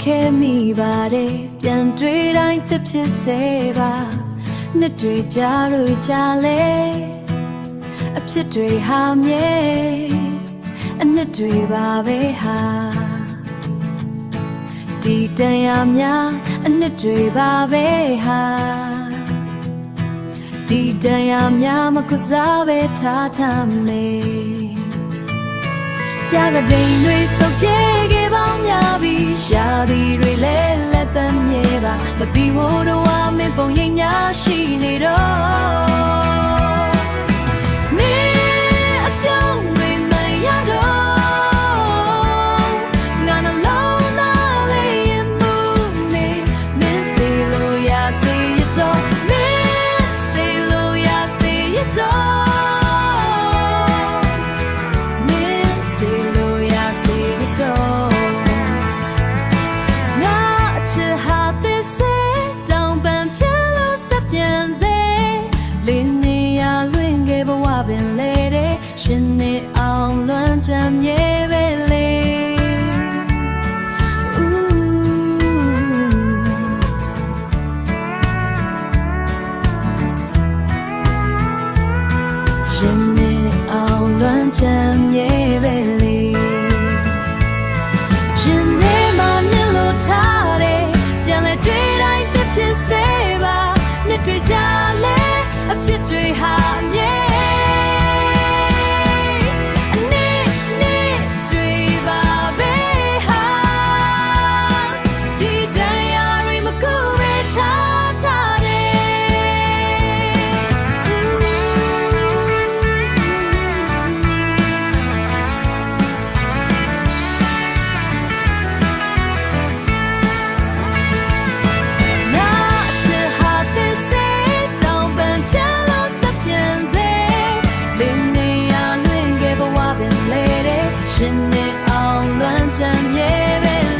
ခဲ့မိပါတယ်ပြန်တွေ့တိုင်းတစ်ဖြစ်စေပါနှစ်တွေကြာလို့ကြာလေအဖြစ်တွေဟာမြဲအနှစ်တွေပါပဲဟာဒီတန်ရာများအနှစ်တွေပါပဲဟာဒီတန်ရာများမကစားပဲထားထားမေပြကတိန်တွေစုပ်ပြေခဲ့ပေါင်းများပြီးရာသီတွေလည်းလက်ပံမြဲပါမပြီးဖို့တော့မင်းပုံရိပ်များရှိနေတော့မင်းအပြောင်းတွေမရတော့ငါနှလုံးသားလေးရင်မှုနေမင်းစေလို့ရစေရတော့မင်းစေလို့ရစေရတော့ပင်လေတဲ့ရှင်နေအောင်လွမ်းချမ်းမြေပဲလေရှင်နေအောင်လွမ်းချမ်းမြေပဲလေရှင်နေမှမြင်လို့ထားတယ်ပြန်လဲတွေ့တိုင်းတစ်ဖြစ်စေပါနှစ်တွေကြာလဲအဖြစ်တွေဟာမြဲရှင်နေအောင်လွမ်းချမ်းမြေပဲ